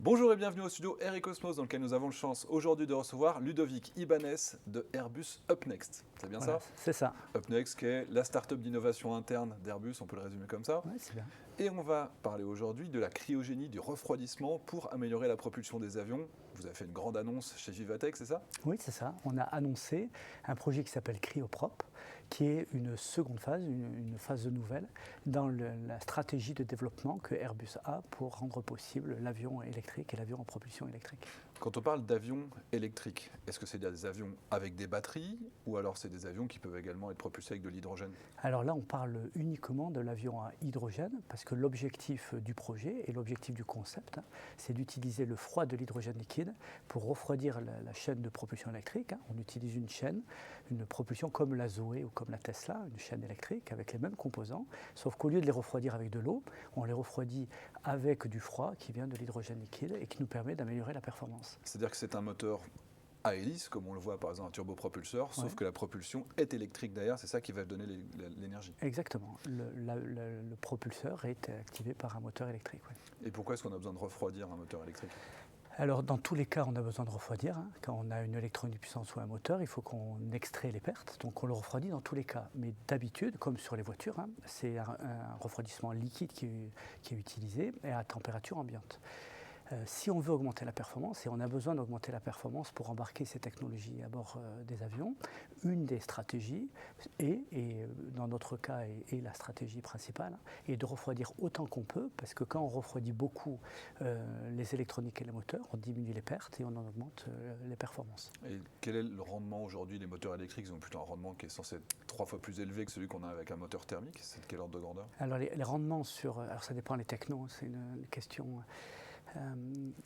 Bonjour et bienvenue au studio Air et Cosmos dans lequel nous avons le chance aujourd'hui de recevoir Ludovic Ibanez de Airbus UpNext. C'est bien Voilà, ça? c'est ça. UpNext qui est la start-up d'innovation interne d'Airbus, on peut le résumer comme ça. Ouais, c'est bien. Et on va parler aujourd'hui de la cryogénie, du refroidissement pour améliorer la propulsion des avions. Vous avez fait une grande annonce chez Vivatech, c'est ça? Oui, c'est ça. On a annoncé un projet qui s'appelle Cryoprop, qui est une seconde phase, une phase nouvelle dans la stratégie de développement que Airbus a pour rendre possible l'avion électrique et l'avion en propulsion électrique. Quand on parle d'avions électriques, est-ce que c'est des avions avec des batteries ou alors c'est des avions qui peuvent également être propulsés avec de l'hydrogène? Alors là, on parle uniquement de l'avion à hydrogène, parce que l'objectif du projet et l'objectif du concept, c'est d'utiliser le froid de l'hydrogène liquide pour refroidir la chaîne de propulsion électrique. On utilise une chaîne, une propulsion comme la Zoé ou comme la Tesla, une chaîne électrique avec les mêmes composants, sauf qu'au lieu de les refroidir avec de l'eau, on les refroidit avec du froid qui vient de l'hydrogène liquide et qui nous permet d'améliorer la performance. C'est-à-dire que c'est un moteur à hélice, comme on le voit par exemple un turbopropulseur, sauf Ouais. que la propulsion est électrique derrière, c'est ça qui va donner l'énergie. Exactement. Le propulseur est activé par un moteur électrique. Ouais. Et pourquoi est-ce qu'on a besoin de refroidir un moteur électrique? Alors, dans tous les cas, on a besoin de refroidir. Quand on a une électronique puissance ou un moteur, il faut qu'on extrait les pertes. Donc, on le refroidit dans tous les cas. Mais d'habitude, comme sur les voitures, c'est un refroidissement liquide qui est utilisé et à température ambiante. Si on veut augmenter la performance, et on a besoin d'augmenter la performance pour embarquer ces technologies à bord des avions, une des stratégies, dans notre cas, est la stratégie principale, est de refroidir autant qu'on peut, parce que quand on refroidit beaucoup les électroniques et les moteurs, on diminue les pertes et on en augmente les performances. Et quel est le rendement aujourd'hui des moteurs électriques? Ils ont plutôt un rendement qui est censé être 3 fois plus élevé que celui qu'on a avec un moteur thermique. C'est de quel ordre de grandeur? Alors les rendements alors ça dépend des technos, c'est une question.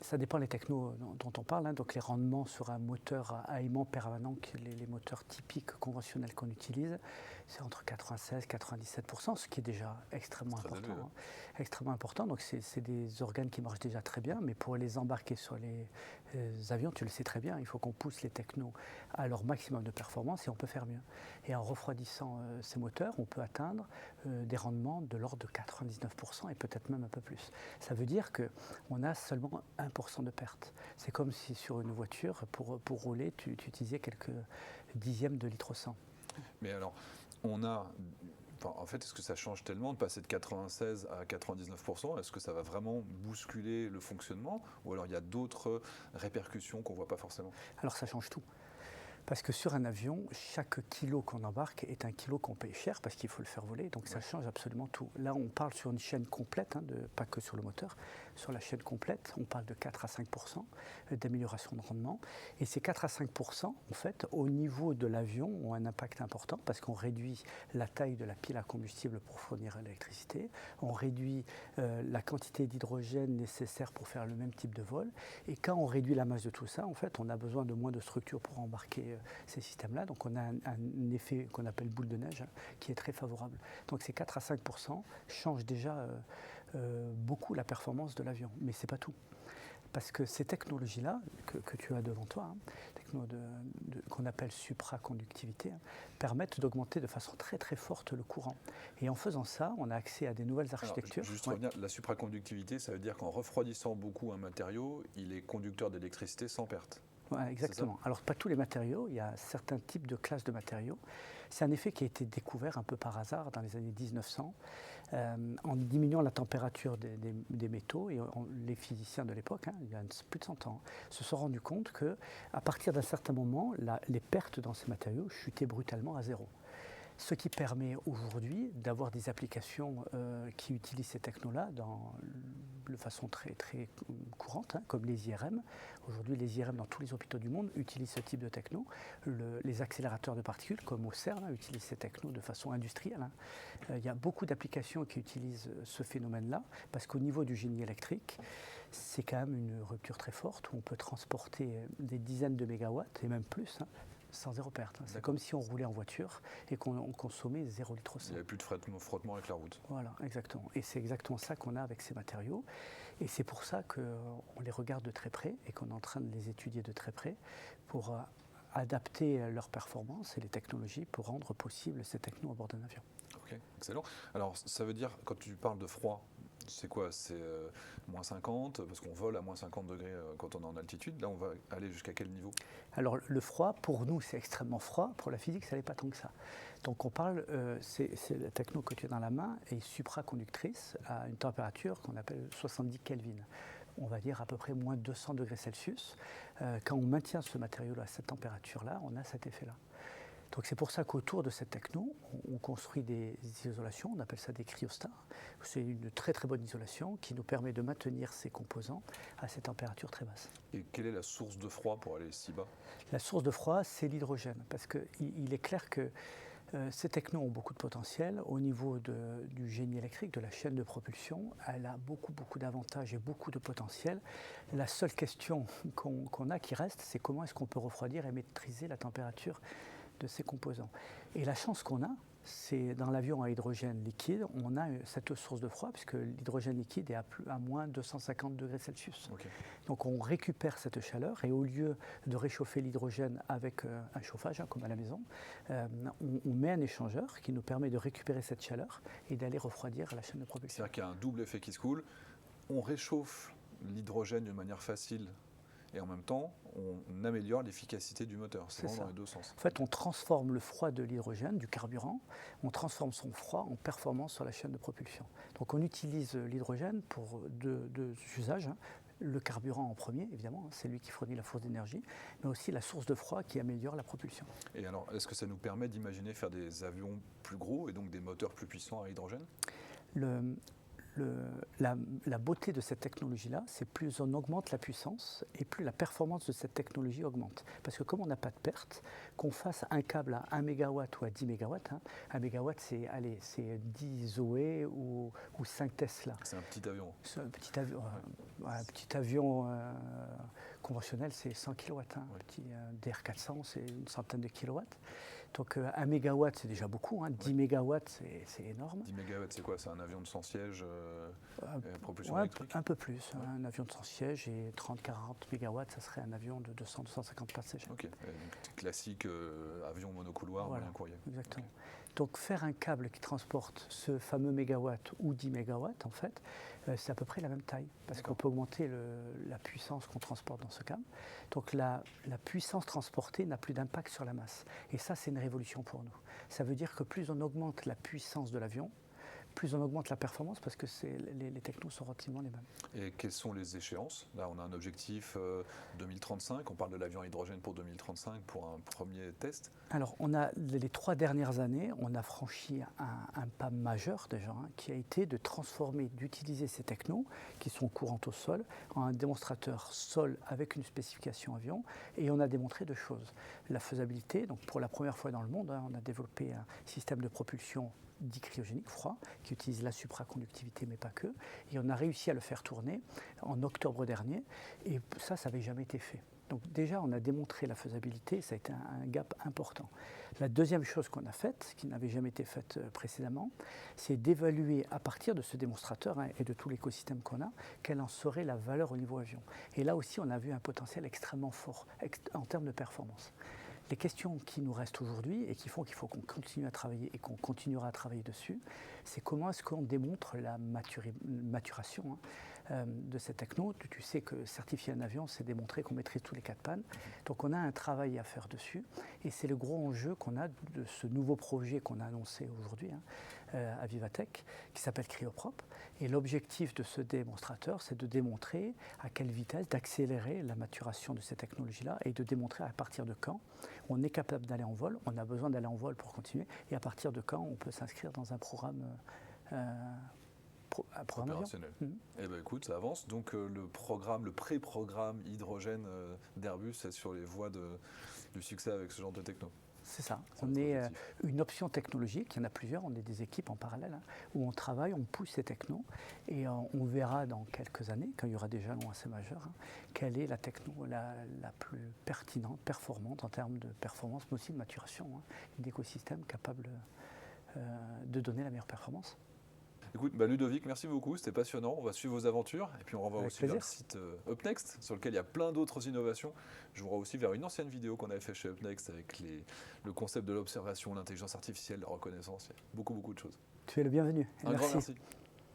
Ça dépend des technos dont on parle. Donc les rendements sur un moteur à aimant permanent, les moteurs typiques conventionnels qu'on utilise, c'est entre 96 et 97%, ce qui est déjà extrêmement Très important. élevé, Extrêmement important. Donc c'est des organes qui marchent déjà très bien, mais pour les embarquer sur les avions, tu le sais très bien, il faut qu'on pousse les technos à leur maximum de performance et on peut faire mieux. Et en refroidissant ces moteurs, on peut atteindre des rendements de l'ordre de 99% et peut-être même un peu plus. Ça veut dire qu'on a seulement 1% de perte. C'est comme si sur une voiture, pour rouler, tu utilisais quelques dixièmes de litre au 100. Mais alors, on a. Enfin, en fait, est-ce que ça change tellement de passer de 96 à 99%? Est-ce que ça va vraiment bousculer le fonctionnement? Ou alors il y a d'autres répercussions qu'on ne voit pas forcément? Alors ça change tout. Parce que sur un avion, chaque kilo qu'on embarque est un kilo qu'on paye cher parce qu'il faut le faire voler. Donc ça change absolument tout. Là, on parle sur une chaîne complète, pas que sur le moteur. Sur la chaîne complète, on parle de 4 à 5% d'amélioration de rendement. Et ces 4 à 5%, en fait, au niveau de l'avion, ont un impact important parce qu'on réduit la taille de la pile à combustible pour fournir l'électricité. On réduit la quantité d'hydrogène nécessaire pour faire le même type de vol. Et quand on réduit la masse de tout ça, en fait, on a besoin de moins de structures pour embarquer ces systèmes-là. Donc on a un effet qu'on appelle boule de neige qui est très favorable. Donc ces 4 à 5% changent déjà beaucoup la performance de l'avion. Mais ce n'est pas tout. Parce que ces technologies-là que tu as devant toi, qu'on appelle supraconductivité, permettent d'augmenter de façon très très forte le courant. Et en faisant ça, on a accès à des nouvelles architectures. Alors, juste revenir, la supraconductivité, ça veut dire qu'en refroidissant beaucoup un matériau, il est conducteur d'électricité sans perte. Ouais, exactement. Alors, pas tous les matériaux, il y a certains types de classes de matériaux. C'est un effet qui a été découvert un peu par hasard dans les années 1900, en diminuant la température des métaux. Et les physiciens de l'époque, il y a plus de 100 ans, se sont rendus compte qu'à partir d'un certain moment, les pertes dans ces matériaux chutaient brutalement à zéro. Ce qui permet aujourd'hui d'avoir des applications qui utilisent ces technos-là de façon très, très courante, comme les IRM. Aujourd'hui, les IRM dans tous les hôpitaux du monde utilisent ce type de techno. Les accélérateurs de particules, comme au CERN, utilisent ces technos de façon industrielle. Il y a beaucoup d'applications qui utilisent ce phénomène-là, parce qu'au niveau du génie électrique, c'est quand même une rupture très forte, où on peut transporter des dizaines de mégawatts, et même plus, sans zéro perte. C'est comme si on roulait en voiture et qu'on consommait 0 litre au 100. Il n'y avait plus de frottement avec la route. Voilà, exactement. Et c'est exactement ça qu'on a avec ces matériaux. Et c'est pour ça qu'on les regarde de très près et qu'on est en train de les étudier de très près pour adapter leurs performances et les technologies pour rendre possible ces technos à bord d'un avion. Ok, excellent. Alors, ça veut dire, quand tu parles de froid, C'est quoi? C'est moins 50, parce qu'on vole à moins 50 degrés quand on est en altitude. Là, on va aller jusqu'à quel niveau? Alors le froid, pour nous, c'est extrêmement froid. Pour la physique, ça n'est pas tant que ça. Donc on parle, c'est la techno que tu as dans la main est supraconductrice à une température qu'on appelle 70 Kelvin. On va dire à peu près moins 200 degrés Celsius. Quand on maintient ce matériau à cette température-là, on a cet effet-là. Donc c'est pour ça qu'autour de cette techno, on construit des isolations, on appelle ça des cryostars. C'est une très très bonne isolation qui nous permet de maintenir ces composants à ces températures très basses. Et quelle est la source de froid pour aller si bas? La source de froid, c'est l'hydrogène, parce qu'il est clair que ces technos ont beaucoup de potentiel. Au niveau du génie électrique, de la chaîne de propulsion, elle a beaucoup d'avantages et beaucoup de potentiel. La seule question qu'on a qui reste, c'est comment est-ce qu'on peut refroidir et maîtriser la température de ces composants. Et la chance qu'on a, c'est dans l'avion à hydrogène liquide, on a cette source de froid, puisque l'hydrogène liquide est à moins 250 degrés Celsius. Okay. Donc on récupère cette chaleur, et au lieu de réchauffer l'hydrogène avec un chauffage, comme à la maison, on met un échangeur qui nous permet de récupérer cette chaleur et d'aller refroidir la chaîne de propulsion. C'est-à-dire qu'il y a un double effet qui se coule. On réchauffe l'hydrogène de manière facile, et en même temps, on améliore l'efficacité du moteur. C'est vraiment dans les deux sens. En fait, on transforme le froid de l'hydrogène, du carburant, on transforme son froid en performance sur la chaîne de propulsion. Donc on utilise l'hydrogène pour deux usages. Le carburant en premier, évidemment, c'est lui qui fournit la source d'énergie, mais aussi la source de froid qui améliore la propulsion. Et alors, est-ce que ça nous permet d'imaginer faire des avions plus gros et donc des moteurs plus puissants à hydrogène? La beauté de cette technologie-là, c'est plus on augmente la puissance et plus la performance de cette technologie augmente. Parce que comme on n'a pas de perte, qu'on fasse un câble à 1 MW ou à 10 MW, 1 MW c'est 10 Zoé ou 5 Tesla. C'est un petit avion. C'est un petit avion conventionnel, c'est 100 kW. Un petit DR400, c'est une centaine de kilowatts. Donc 1 MW, c'est déjà beaucoup. 10 MW, c'est énorme. 10 MW, c'est quoi? C'est un avion de 100 sièges propulsion électrique? Un peu plus. Un avion de 100 sièges et 30-40 MW, ça serait un avion de 200-250 passagers. Ok, donc classique avion monocouloir, moyen courrier. Exactement. Okay. Donc faire un câble qui transporte ce fameux mégawatt ou 10 MW, en fait, c'est à peu près la même taille, parce qu'on peut augmenter la puissance qu'on transporte dans ce câble. Donc la puissance transportée n'a plus d'impact sur la masse. Et ça, c'est une révolution pour nous. Ça veut dire que plus on augmente la puissance de l'avion, plus on augmente la performance, parce que les technos sont relativement les mêmes. Et quelles sont les échéances? Là, on a un objectif 2035, on parle de l'avion à hydrogène pour 2035 pour un premier test. Alors, on a les 3 dernières années, on a franchi un pas majeur déjà, qui a été de transformer, d'utiliser ces technos, qui sont courantes au sol, en un démonstrateur sol avec une spécification avion, et on a démontré 2 choses. La faisabilité, donc pour la première fois dans le monde, on a développé un système de propulsion dit cryogénique, froid, qui utilise la supraconductivité, mais pas que. Et on a réussi à le faire tourner en octobre dernier, et ça n'avait jamais été fait. Donc déjà, on a démontré la faisabilité, ça a été un gap important. La deuxième chose qu'on a faite, qui n'avait jamais été faite précédemment, c'est d'évaluer à partir de ce démonstrateur et de tout l'écosystème qu'on a, quelle en serait la valeur au niveau avion. Et là aussi, on a vu un potentiel extrêmement fort en termes de performance. Les questions qui nous restent aujourd'hui et qui font qu'il faut qu'on continue à travailler et qu'on continuera à travailler dessus, c'est comment est-ce qu'on démontre la maturation de cette techno. Tu sais que certifier un avion, c'est démontrer qu'on maîtrise tous les 4 pannes. Donc on a un travail à faire dessus et c'est le gros enjeu qu'on a de ce nouveau projet qu'on a annoncé aujourd'hui à Vivatech, qui s'appelle Cryoprop. Et l'objectif de ce démonstrateur, c'est de démontrer à quelle vitesse, d'accélérer la maturation de ces technologies-là et de démontrer à partir de quand on est capable d'aller en vol, on a besoin d'aller en vol pour continuer, et à partir de quand on peut s'inscrire dans un programme opérationnel. Eh ben, écoute, ça avance. Donc le pré-programme hydrogène d'Airbus est sur les voies du succès avec ce genre de techno. C'est ça. On est une option technologique, il y en a plusieurs, on est des équipes en parallèle, où on travaille, on pousse ces technos, et on verra dans quelques années, quand il y aura des jalons assez majeurs, quelle est la techno la plus pertinente, performante en termes de performance, mais aussi de maturation, d'écosystème capable de donner la meilleure performance. Écoute, Ludovic, merci beaucoup, c'était passionnant. On va suivre vos aventures et puis on renvoie aussi vers le site UpNext sur lequel il y a plein d'autres innovations. Je vous renvoie aussi vers une ancienne vidéo qu'on avait fait chez UpNext avec le concept de l'observation, l'intelligence artificielle, la reconnaissance. Il y a beaucoup de choses. Tu es le bienvenu. Un grand merci.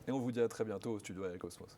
Et on vous dit à très bientôt au studio Aéricosmos.